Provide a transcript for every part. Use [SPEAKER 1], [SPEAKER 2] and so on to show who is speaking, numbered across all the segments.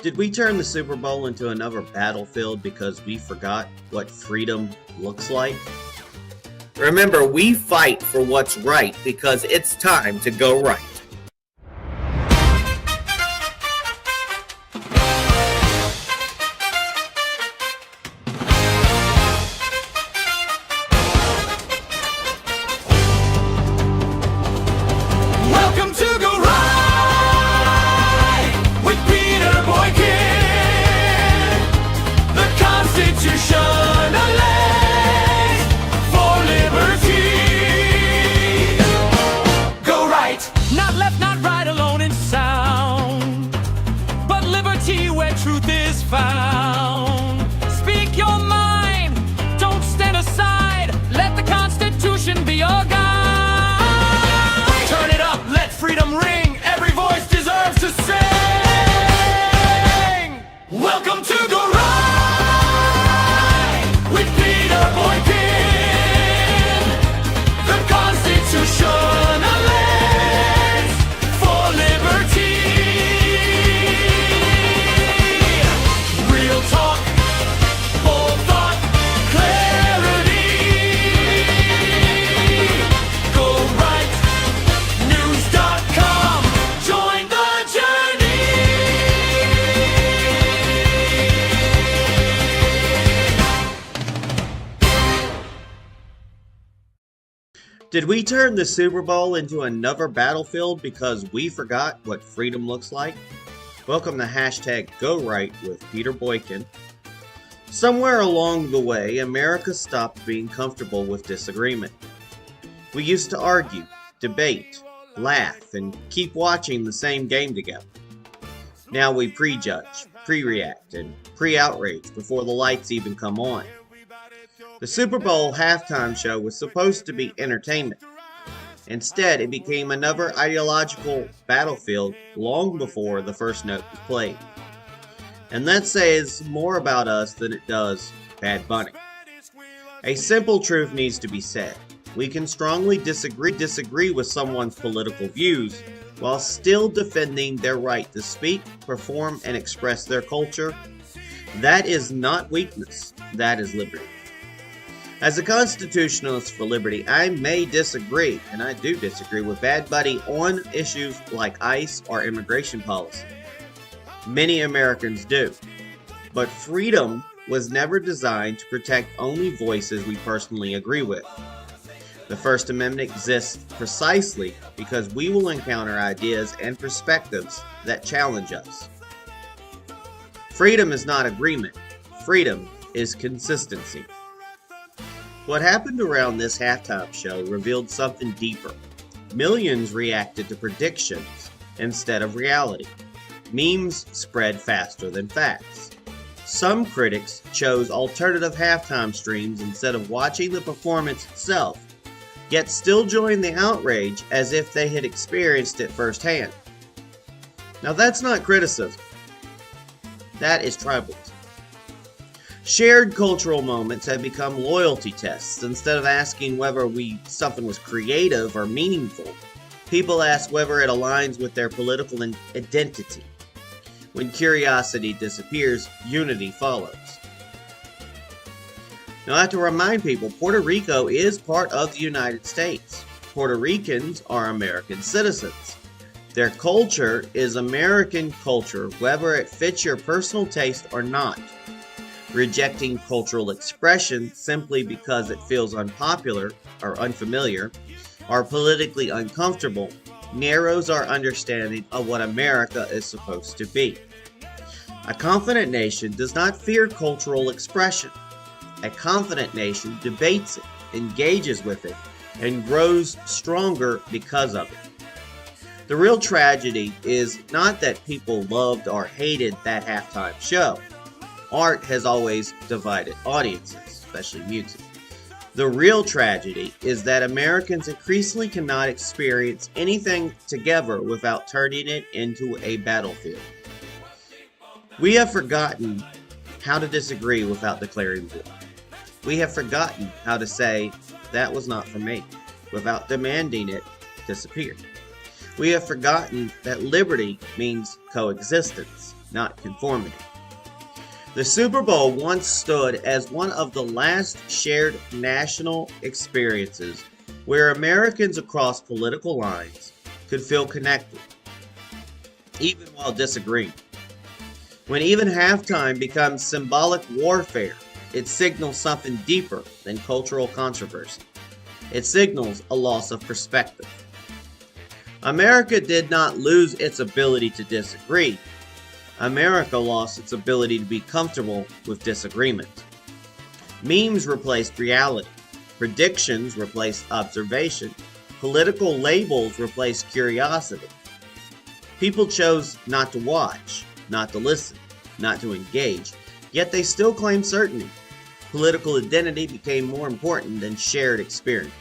[SPEAKER 1] Did we turn the Super Bowl into another battlefield because we forgot what freedom looks like?
[SPEAKER 2] Remember, we fight for what's right because it's time to go right.
[SPEAKER 3] Welcome to Go Right with Peter Boykin, the Constitutionalist for liberty. Go right, not left, not right, alone in sound, but liberty where truth is found. Speak your mind, don't stand aside, let the Constitution be your guide. Turn it up, let freedom ring, every voice deserves to sing. Welcome to Go Right with Peter Boykin, the Constitutionalist for liberty. Real talk, bold thought, clarity. Go right news.com. Join the journey.
[SPEAKER 1] Did we turn the Super Bowl into another battlefield because we forgot what freedom looks like? Welcome to hashtag Go Right with Peter Boykin. Somewhere along the way, America stopped being comfortable with disagreement. We used to argue, debate, laugh, and keep watching the same game together. Now we prejudge, pre-react, and pre-outrage before the lights even come on. The Super Bowl halftime show was supposed to be entertainment. Instead, it became another ideological battlefield long before the first note was played. And that says more about us than it does Bad Bunny. A simple truth needs to be said. We can strongly disagree with someone's political views while still defending their right to speak, perform, and express their culture. That is not weakness, that is liberty. As a constitutionalist for liberty, I may disagree, and I do disagree with Bad Bunny on issues like ICE or immigration policy. Many Americans do. But freedom was never designed to protect only voices we personally agree with. The First Amendment exists precisely because we will encounter ideas and perspectives that challenge us. Freedom is not agreement. Freedom is consistency. What happened around this halftime show revealed something deeper. Millions reacted to predictions instead of reality. Memes spread faster than facts. Some critics chose alternative halftime streams instead of watching the performance itself, yet still joined the outrage as if they had experienced it firsthand. Now that's not criticism. That is tribalism. Shared cultural moments have become loyalty tests. Instead of asking whether something was creative or meaningful, people ask whether it aligns with their political identity. When curiosity disappears, unity follows. Now I have to remind people, Puerto Rico is part of the United States. Puerto Ricans are American citizens. Their culture is American culture, whether it fits your personal taste or not. Rejecting cultural expression simply because it feels unpopular or unfamiliar or politically uncomfortable narrows our understanding of what America is supposed to be. A confident nation does not fear cultural expression. A confident nation debates it, engages with it, and grows stronger because of it. The real tragedy is not that people loved or hated that halftime show. Art has always divided audiences, especially music. The real tragedy is that Americans increasingly cannot experience anything together without turning it into a battlefield. We have forgotten how to disagree without declaring war. We have forgotten how to say, that was not for me, without demanding it disappear. We have forgotten that liberty means coexistence, not conformity. The Super Bowl once stood as one of the last shared national experiences where Americans across political lines could feel connected, even while disagreeing. When even halftime becomes symbolic warfare, it signals something deeper than cultural controversy. It signals a loss of perspective. America did not lose its ability to disagree. America lost its ability to be comfortable with disagreement. Memes replaced reality. Predictions replaced observation. Political labels replaced curiosity. People chose not to watch, not to listen, not to engage, yet they still claim certainty. Political identity became more important than shared experience.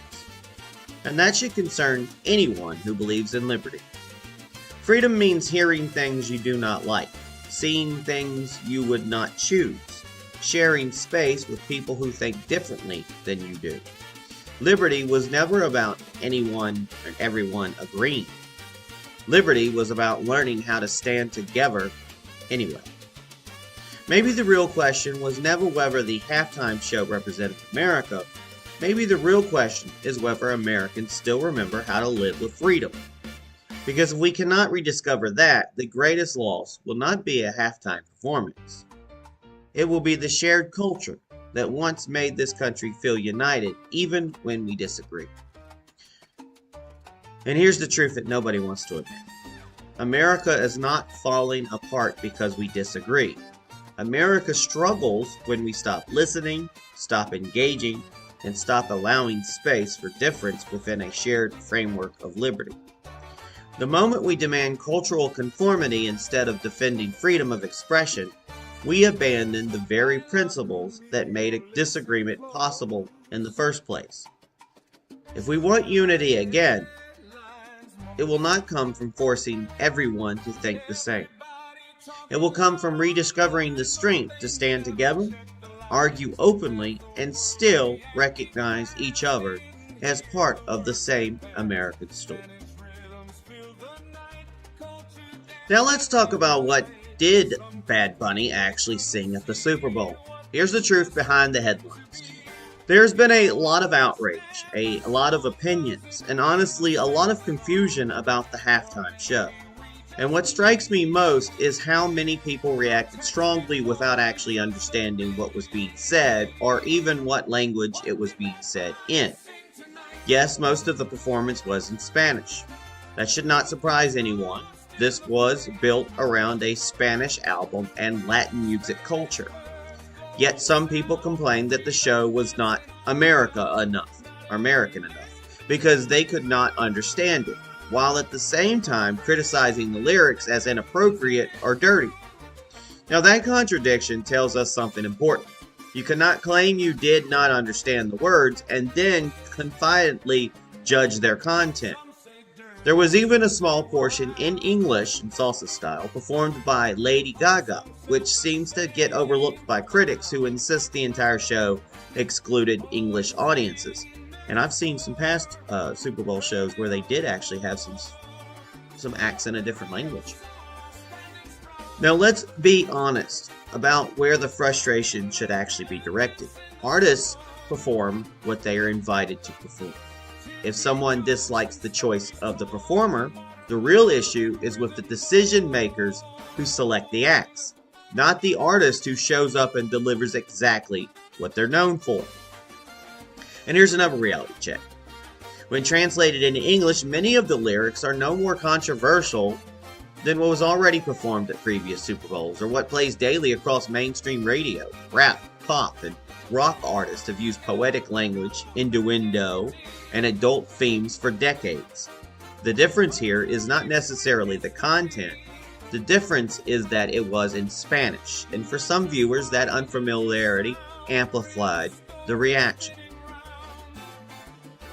[SPEAKER 1] And that should concern anyone who believes in liberty. Freedom means hearing things you do not like, seeing things you would not choose, sharing space with people who think differently than you do. Liberty was never about anyone and everyone agreeing. Liberty was about learning how to stand together anyway. Maybe the real question was never whether the halftime show represented America. Maybe the real question is whether Americans still remember how to live with freedom. Because if we cannot rediscover that, the greatest loss will not be a halftime performance. It will be the shared culture that once made this country feel united, even when we disagree. And here's the truth that nobody wants to admit. America is not falling apart because we disagree. America struggles when we stop listening, stop engaging, and stop allowing space for difference within a shared framework of liberty. The moment we demand cultural conformity instead of defending freedom of expression, we abandon the very principles that made a disagreement possible in the first place. If we want unity again, it will not come from forcing everyone to think the same. It will come from rediscovering the strength to stand together, argue openly, and still recognize each other as part of the same American story. Now let's talk about what did Bad Bunny actually sing at the Super Bowl. Here's the truth behind the headlines. There's been a lot of outrage, a lot of opinions, and honestly a lot of confusion about the halftime show. And what strikes me most is how many people reacted strongly without actually understanding what was being said or even what language it was being said in. Yes, most of the performance was in Spanish. That should not surprise anyone. This was built around a Spanish album and Latin music culture. Yet some people complained that the show was not American enough, because they could not understand it, while at the same time criticizing the lyrics as inappropriate or dirty. Now that contradiction tells us something important. You cannot claim you did not understand the words and then confidently judge their content. There was even a small portion in English and salsa style performed by Lady Gaga, which seems to get overlooked by critics who insist the entire show excluded English audiences. And I've seen some past Super Bowl shows where they did actually have some acts in a different language. Now let's be honest about where the frustration should actually be directed. Artists perform what they are invited to perform. If someone dislikes the choice of the performer, the real issue is with the decision makers who select the acts, not the artist who shows up and delivers exactly what they're known for. And here's another reality check. When translated into English, many of the lyrics are no more controversial than what was already performed at previous Super Bowls or what plays daily across mainstream radio. Rap, pop, and rock artists have used poetic language, innuendo, and adult themes for decades. The difference here is not necessarily the content. The difference is that it was in Spanish, and for some viewers that unfamiliarity amplified the reaction.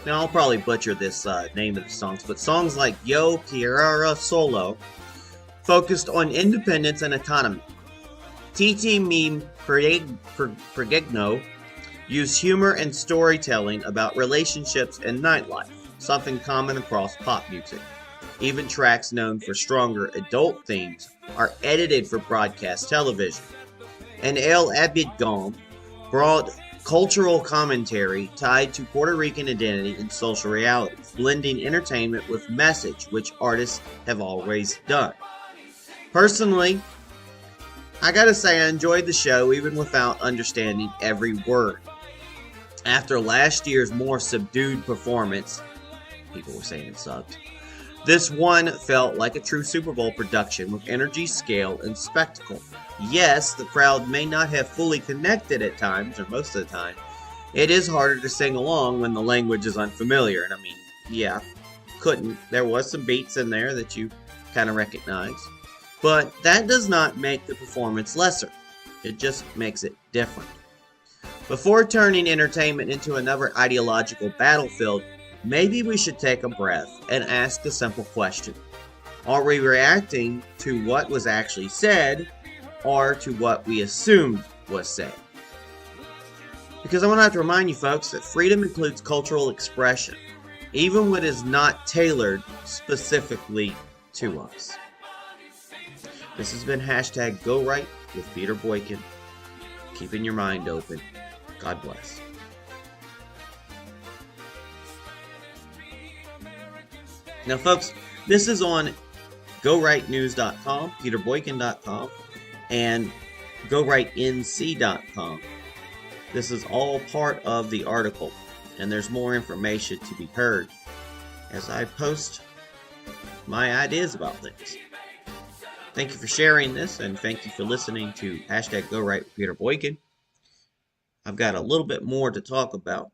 [SPEAKER 1] Now I'll probably butcher this name of the songs, but songs like Yo Quiero Solo focused on independence and autonomy. Titi Mi Perigno used humor and storytelling about relationships and nightlife, something common across pop music. Even tracks known for stronger adult themes are edited for broadcast television. And El Abidgam brought cultural commentary tied to Puerto Rican identity and social realities, blending entertainment with message, which artists have always done. Personally, I gotta say I enjoyed the show even without understanding every word. After last year's more subdued performance, people were saying it sucked, this one felt like a true Super Bowl production with energy, scale, and spectacle. Yes, the crowd may not have fully connected at times, or most of the time. It is harder to sing along when the language is unfamiliar, and I mean, yeah, couldn't. There was some beats in there that you kind of recognize. But that does not make the performance lesser. It just makes it different. Before turning entertainment into another ideological battlefield, maybe we should take a breath and ask the simple question. Are we reacting to what was actually said, or to what we assumed was said? Because I want to have to remind you folks that freedom includes cultural expression, even when it is not tailored specifically to us. This has been #GoRight with Peter Boykin. Keeping your mind open. God bless. Now folks, this is on GoRightNews.com, PeterBoykin.com, and GoRightNC.com. This is all part of the article, and there's more information to be heard as I post my ideas about things. Thank you for sharing this, and thank you for listening to #GoRight with Peter Boykin. I've got a little bit more to talk about.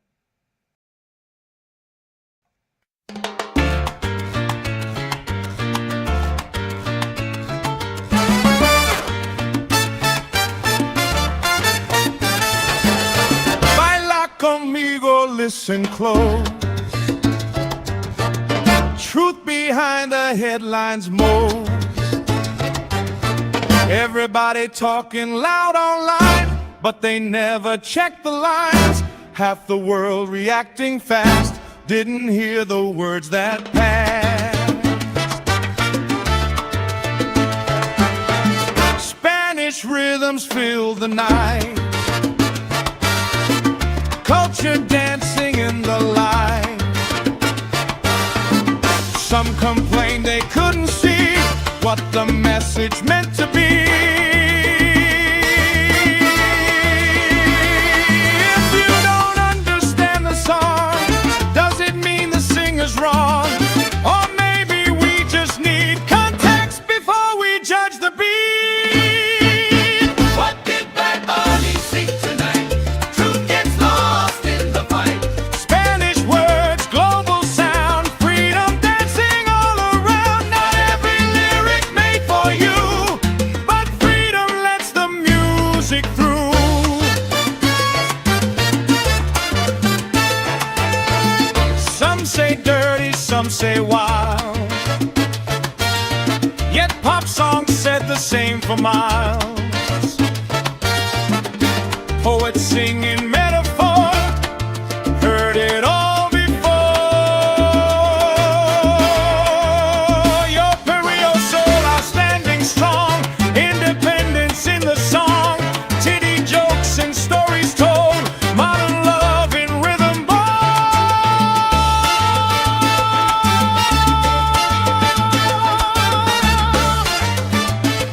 [SPEAKER 3] Conmigo, listen close. Truth behind the headlines most. Everybody talking loud online, but they never check the lines. Half the world reacting fast, didn't hear the words that passed. Spanish rhythms fill the night, culture dancing in the light. Some complained they couldn't see what the message meant to be. If you don't understand the song, does it mean the singer's wrong? Or maybe we just need context before we judge the beat. What did Bad Bunny sing tonight? Truth gets lost in the fight. Spanish words, global sound, freedom dancing all around. Not every lyric made for you, but freedom lets the music through. Some say dirty, some say wild, yet pop songs said the same for miles. Poets singing metaphor, heard it all before. Your Perio soul are standing strong, independence in the song, titty jokes and stories told, modern love in rhythm ball.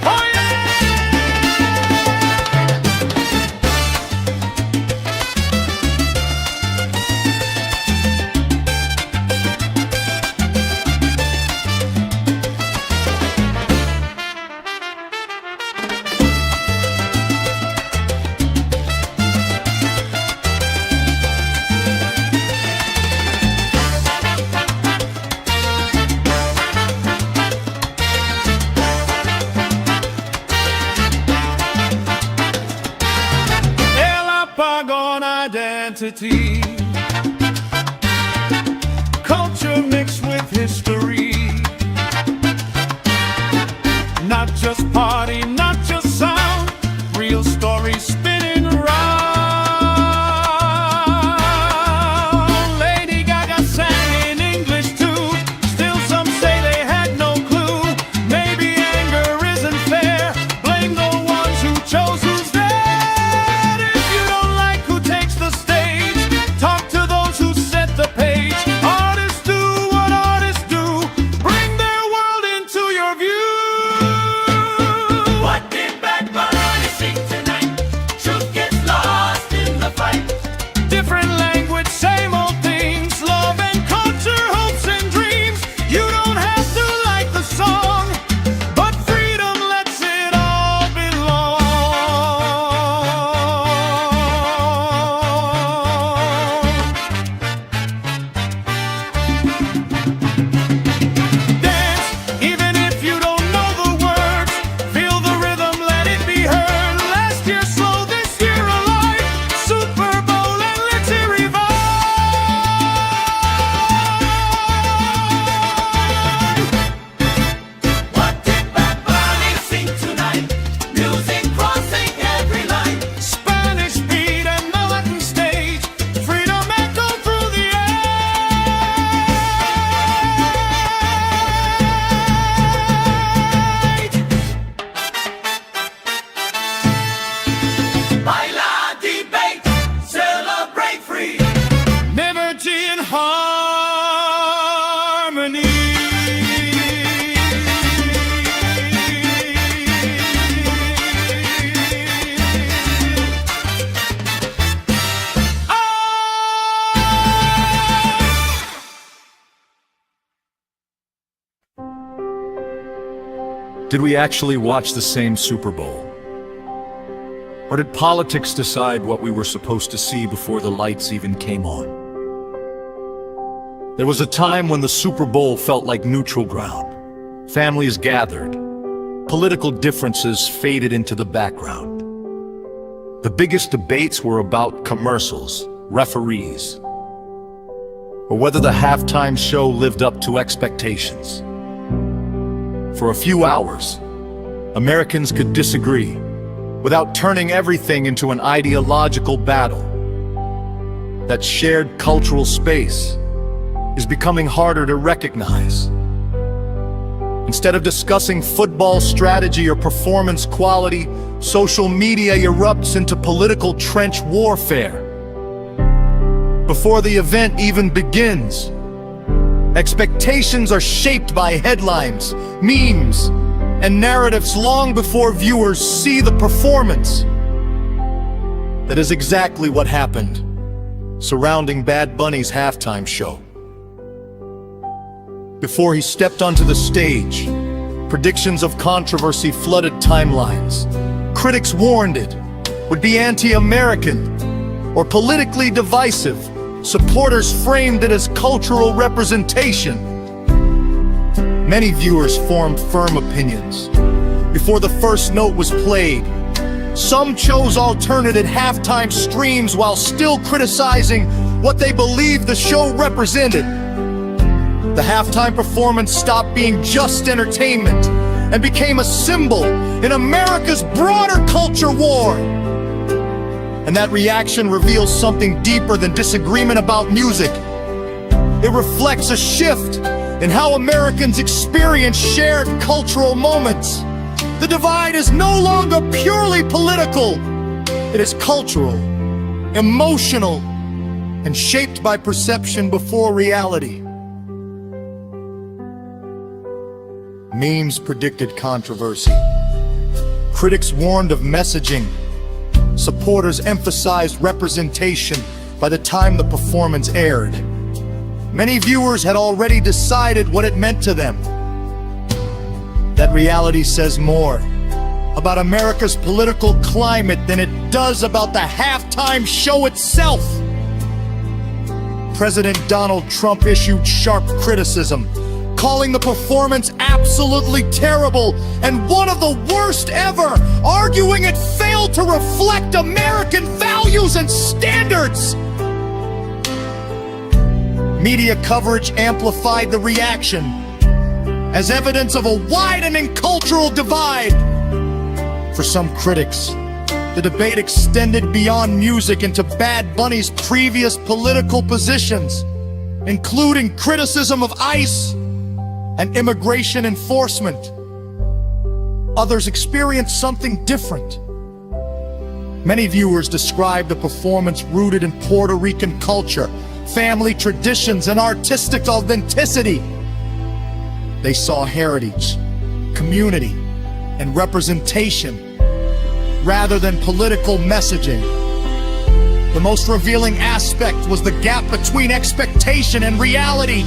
[SPEAKER 3] Oh yeah! El apagón identity, culture mixed with history. Not just party, not just sound, real stories spinning round. Lady Gaga sang in English too, still some say they had shows who's dead. If you don't like who takes the stage, talk to those who set the page. Artists do what artists do, bring their world into your view. What did Bad Bunny sing tonight? Truth gets lost in the fight. Different language, same old things. Love and culture, hopes and dreams. You don't have to like the song, but freedom lets it all belong. Dance, even if you don't know the words. Feel the rhythm, let it be heard. Last year slow, this year alive. Super Bowl and let's it revive. What did Bad Bunny sing tonight? Music crossing every line. Spanish beat and the Latin stage. Freedom echo through the age. Baila, debate, celebrate free. Liberty and harmony.
[SPEAKER 4] Did we actually watch the same Super Bowl? Or did politics decide what we were supposed to see before the lights even came on? There was a time when the Super Bowl felt like neutral ground. Families gathered. Political differences faded into the background. The biggest debates were about commercials, referees, or whether the halftime show lived up to expectations. For a few hours, Americans could disagree without turning everything into an ideological battle. That shared cultural space is becoming harder to recognize. Instead of discussing football strategy or performance quality, social media erupts into political trench warfare. Before the event even begins, expectations are shaped by headlines, memes, and narratives long before viewers see the performance. That is exactly what happened surrounding Bad Bunny's halftime show. Before he stepped onto the stage, predictions of controversy flooded timelines. Critics warned it would be anti-American or politically divisive. Supporters framed it as cultural representation. Many viewers formed firm opinions before the first note was played. Some chose alternative halftime streams while still criticizing what they believed the show represented. The halftime performance stopped being just entertainment and became a symbol in America's broader culture war. And that reaction reveals something deeper than disagreement about music. It reflects a shift in how Americans experience shared cultural moments. The divide is no longer purely political. It is cultural, emotional, and shaped by perception before reality. Memes predicted controversy. Critics warned of messaging. Supporters emphasized representation by the time the performance aired. Many viewers had already decided what it meant to them. That reality says more about America's political climate than it does about the halftime show itself. President Donald Trump issued sharp criticism, calling the performance absolutely terrible and one of the worst ever, arguing it failed to reflect American values and standards. Media coverage amplified the reaction as evidence of a widening cultural divide. For some critics, the debate extended beyond music into Bad Bunny's previous political positions, including criticism of ICE and immigration enforcement. Others experienced something different, Many viewers describe the performance rooted in Puerto Rican culture, family traditions, and artistic authenticity. They saw heritage, community, and representation rather than political messaging. The most revealing aspect was the gap between expectation and reality.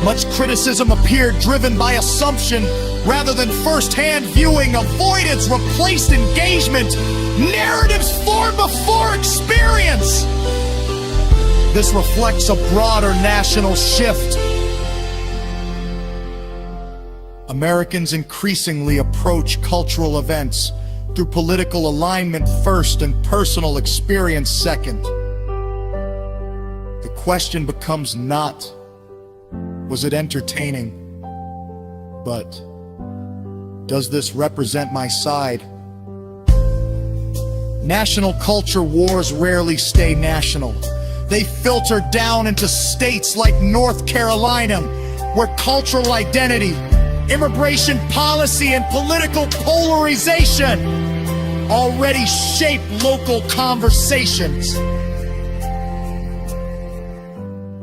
[SPEAKER 4] Much criticism appeared driven by assumption rather than first-hand viewing. Avoidance replaced engagement. Narratives formed before experience. This reflects a broader national shift. Americans increasingly approach cultural events through political alignment first and personal experience second. The question becomes not, was it entertaining? But, does this represent my side? National culture wars rarely stay national. They filter down into states like North Carolina, where cultural identity, immigration policy, and political polarization already shape local conversations.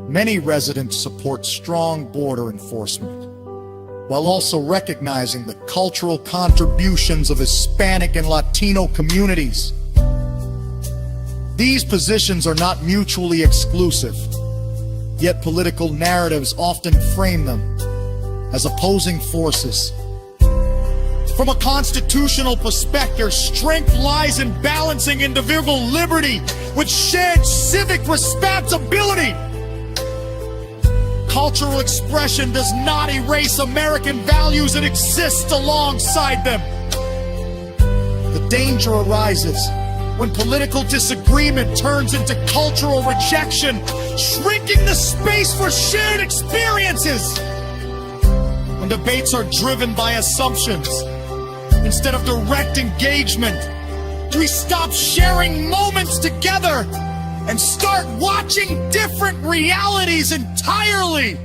[SPEAKER 4] Many residents support strong border enforcement, while also recognizing the cultural contributions of Hispanic and Latino communities. These positions are not mutually exclusive, yet political narratives often frame them as opposing forces. From a constitutional perspective, strength lies in balancing individual liberty with shared civic responsibility. Cultural expression does not erase American values, it exists alongside them. The danger arises when political disagreement turns into cultural rejection, shrinking the space for shared experiences. When debates are driven by assumptions instead of direct engagement, do we stop sharing moments together and start watching different realities entirely?